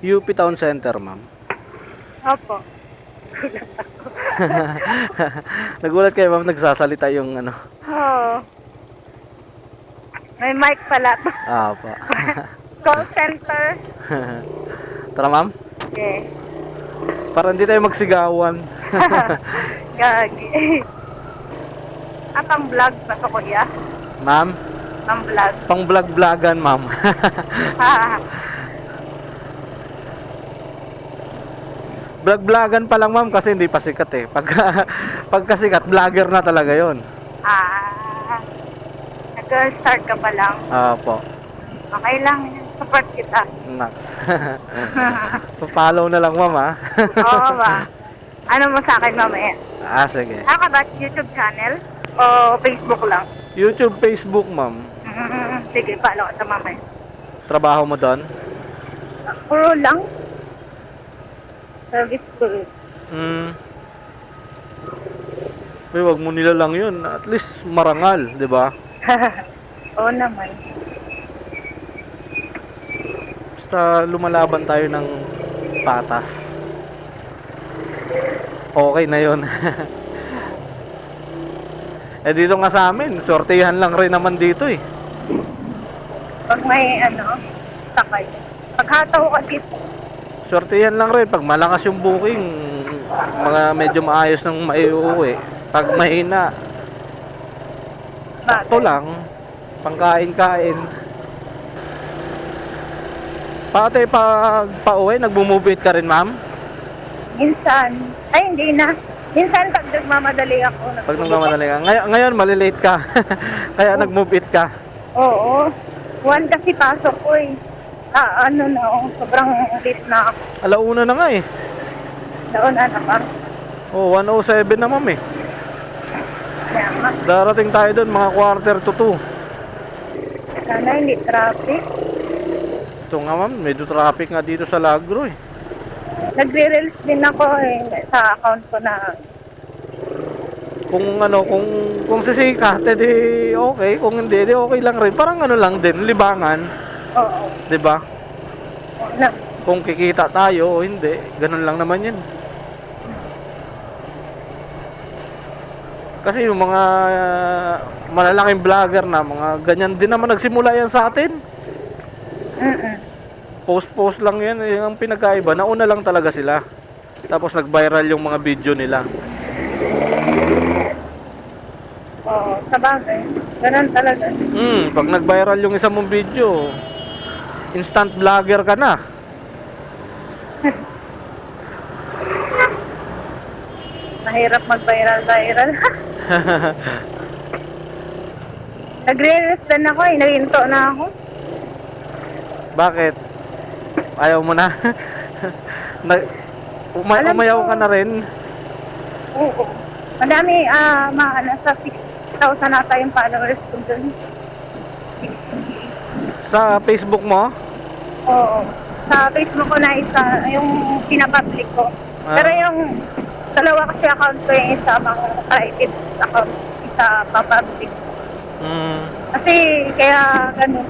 UP Town Center, ma'am. Opo. Nagulat kayo, ma'am, nagsasalita yung ano. Oo. May mic pala to. Pa. Call center. Tara, ma'am. Okay. Para hindi tayo magsigawan. Gagi. Pang vlog ba to, kuya? Ma'am, Pang vlog. pang vlog-vlogan, ma'am. Vlog-vlogan pa lang, ma'am, kasi hindi pa sikat eh. Pagka sikat, vlogger na talaga yon. Nag-start ka pa lang. Po. Okay lang. Support kita. Naks. Pa-follow na lang, ma'am, ha? Oo ba? Ano mo sa akin mamaya? Sige. Ka ba YouTube channel? O Facebook lang? YouTube, Facebook, ma'am. Sige, follow ka sa mamaya. Trabaho mo doon? Puro lang. Service puro. Uy, wag mo nila lang yun. At least marangal, di ba? Oo naman. Basta lumalaban tayo ng patas. Okay na yun. Dito nga sa amin, sortihan lang rin naman dito eh. Pag may sakay. Paghataw ka dito. Sortihan lang rin. Pag malakas yung booking, mga medyo maayos ng maiuwi. Pag mahina, sakto lang. Pangkain-kain. Pati pag pauwi, nagmumubit ka rin, ma'am? Minsan. Ay, hindi na. Minsan pag nagmamadali ako. Pag nagmamadali ka. Ngayon, malilate ka. Kaya nagmubit ka. Oo. 1 kasi pasok ko eh. Sobrang late na ako. Alauna na nga eh. Doon pa. 1:07 na, ma'am eh. Kaya nga. Darating tayo doon mga 1:45. Sana hindi traffic. Ito nga, ma'am, medyo traffic nga dito sa Lagro eh. Nagre-reels din ako sa account ko na Kung sisikat, edi okay. Kung hindi, edi okay lang rin. Parang lang din, libangan. oo. 'Di ba? Na, Kung kikita tayo o hindi, ganun lang naman 'yan. Kasi yung mga malalaking vlogger na, mga ganyan din naman nagsimula yan sa atin. Post lang yan, yung pinagkaiba, nauna lang talaga sila. Tapos nag-viral yung mga video nila. oo, sabagay. Ganun talaga. Pag nag-viral yung isang mong video, instant vlogger ka na. Mahirap mag-viral. Nagre-reels din ako nahinto na ako. Bakit? Ayaw mo na? Umayaw ka na rin? Oo. Madami, nasa 6,000 nata yung followers ko dun. Sa Facebook mo? Oo. Sa Facebook ko na isa, yung pinapublic ko. Pero yung dalawa kasi account ko, yung isa mga private account, isa pa-public. Kasi kaya ganun.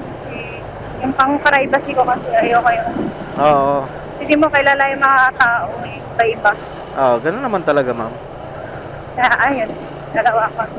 Yung pang-privacy ko kasi ayoko yung... Oo. Hindi mo kilala yung mga tao, iba-iba. Ganun naman talaga, ma'am. Kaya ayun, dalawa account.